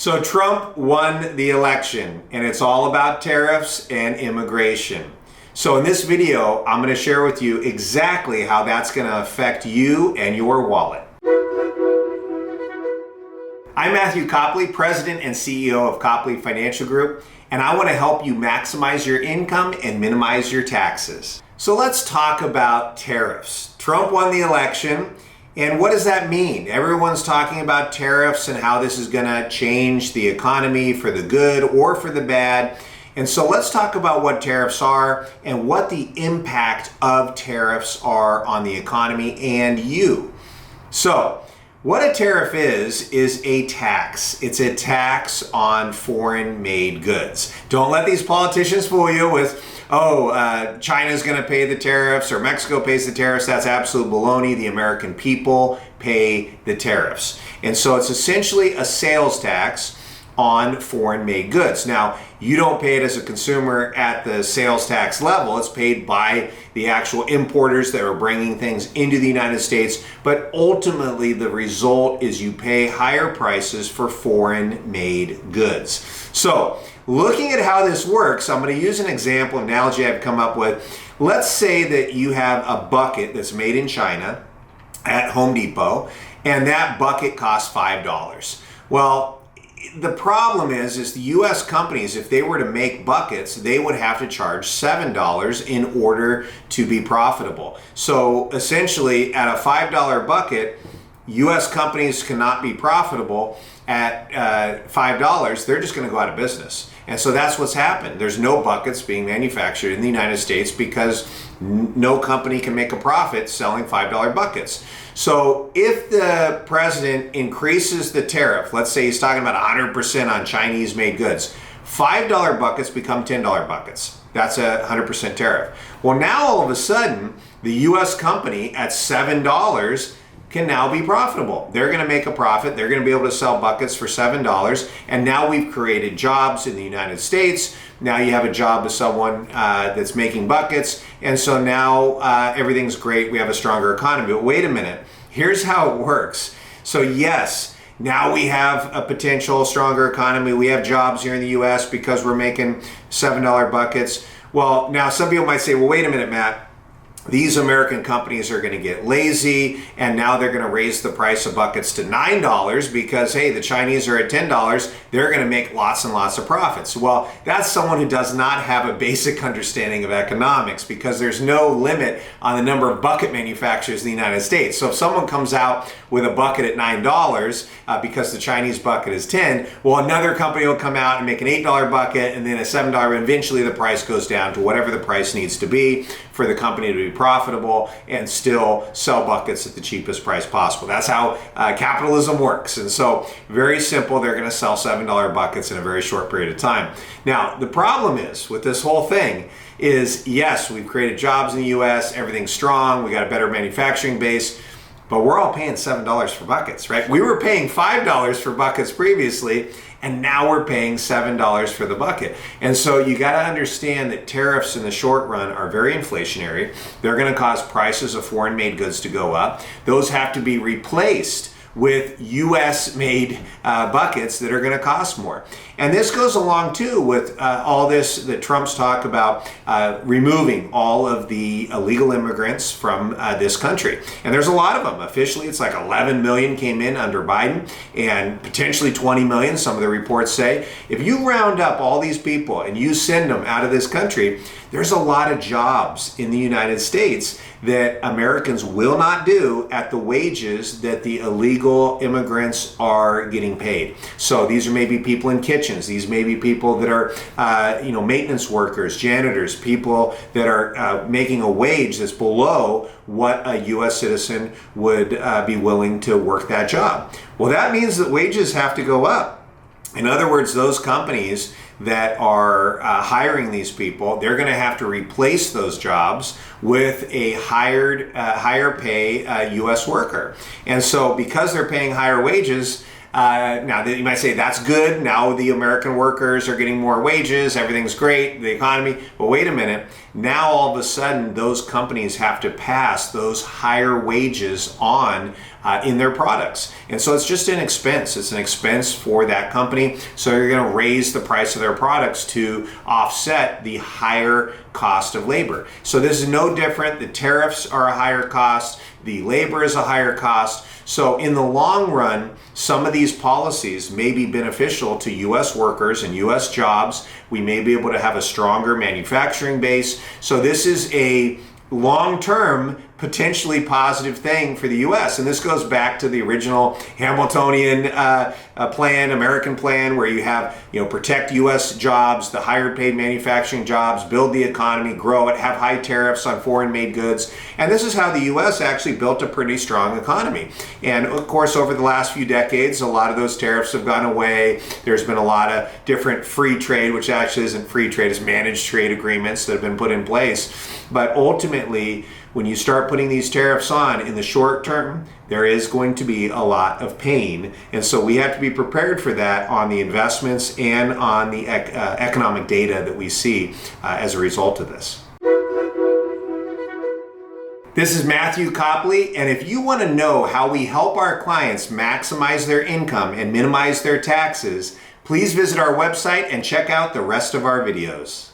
So Trump won the election, and it's all about tariffs and immigration. So in this video, I'm going to share with you exactly how that's going to affect you and your wallet. I'm Matthew Copley, President and CEO of Copley Financial Group, and I want to help you maximize your income and minimize your taxes. So let's talk about tariffs. Trump won the election. And what does that mean? Everyone's talking about tariffs and how this is going to change the economy for the good or for the bad. And so let's talk about what tariffs are and what the impact of tariffs are on the economy and you. So what a tariff is a tax. It's a tax on foreign-made goods. Don't let these politicians fool you with, China's going to pay the tariffs or Mexico pays the tariffs. That's absolute baloney. The American people pay the tariffs. And so it's essentially a sales tax on foreign-made goods. Now, you don't pay it as a consumer at the sales tax level. It's paid by the actual importers that are bringing things into the United States. But ultimately, the result is you pay higher prices for foreign-made goods. So, looking at how this works, I'm going to use an example, analogy I've come up with. Let's say that you have a bucket that's made in China at Home Depot, and that bucket costs $5. Well, the problem is the U.S. companies, if they were to make buckets, they would have to charge $7 in order to be profitable. So essentially, at a $5 bucket, U.S. companies cannot be profitable at $5. They're just going to go out of business. And so that's what's happened. There's no buckets being manufactured in the United States because no company can make a profit selling $5 buckets. So if the president increases the tariff, let's say he's talking about 100% on Chinese made goods, $5 buckets become $10 buckets. That's a 100% tariff. Well, now all of a sudden, the U.S. company at $7 can now be profitable. They're going to make a profit. They're going to be able to sell buckets for $7. And now we've created jobs in the United States. Now you have a job with someone that's making buckets. And so now everything's great. We have a stronger economy. But wait a minute. Here's how it works. So yes, now we have a potential stronger economy. We have jobs here in the U.S. because we're making $7 buckets. Well, now some people might say, well, wait a minute, Matt. These American companies are going to get lazy, and now they're going to raise the price of buckets to $9 because, hey, the Chinese are at $10. They're going to make lots and lots of profits. Well, that's someone who does not have a basic understanding of economics because there's no limit on the number of bucket manufacturers in the United States. So if someone comes out with a bucket at $9 because the Chinese bucket is $10, well, another company will come out and make an $8 bucket and then a $7. And eventually the price goes down to whatever the price needs to be for the company to be profitable and still sell buckets at the cheapest price possible. That's how capitalism works. And so very simple, they're going to sell $7 buckets in a very short period of time. Now, the problem is with this whole thing is, yes, we've created jobs in the U.S., everything's strong, we got a better manufacturing base, but we're all paying $7 for buckets, right? We were paying $5 for buckets previously, and now we're paying $7 for the bucket. And so you got to understand that tariffs in the short run are very inflationary. They're going to cause prices of foreign-made goods to go up. Those have to be replaced with U.S.-made buckets that are going to cost more. And this goes along, too, with all this that Trump's talk about removing all of the illegal immigrants from this country. And there's a lot of them. Officially, it's like 11 million came in under Biden and potentially 20 million, some of the reports say. If you round up all these people and you send them out of this country, there's a lot of jobs in the United States that Americans will not do at the wages that the illegal immigrants are getting paid. So these are maybe people in kitchens. These may be people that are, maintenance workers, janitors, people that are making a wage that's below what a U.S. citizen would be willing to work that job. Well, that means that wages have to go up. In other words, those companies that are hiring these people, they're going to have to replace those jobs with a higher pay U.S. worker. And so because they're paying higher wages, now you might say that's good. Now the American workers are getting more wages. Everything's great, the economy. But wait a minute. Now all of a sudden those companies have to pass those higher wages on in their products. And so it's just an expense. It's an expense for that company. So you're going to raise the price of their products to offset the higher cost of labor. So this is no different. The tariffs are a higher cost. The labor is a higher cost. So in the long run, some of these policies may be beneficial to U.S. workers and U.S. jobs. We may be able to have a stronger manufacturing base. So this is a long-term, potentially positive thing for the U.S. And this goes back to the original Hamiltonian plan, American plan, where you have, protect U.S. jobs, the higher paid manufacturing jobs, build the economy, grow it, have high tariffs on foreign-made goods. And this is how the U.S. actually built a pretty strong economy. And of course, over the last few decades, a lot of those tariffs have gone away. There's been a lot of different free trade, which actually isn't free trade, it's managed trade agreements that have been put in place. But ultimately, when you start putting these tariffs on in the short term, there is going to be a lot of pain. And so we have to be prepared for that on the investments and on the economic data that we see as a result of this. This is Matthew Copley, and if you want to know how we help our clients maximize their income and minimize their taxes, please visit our website and check out the rest of our videos.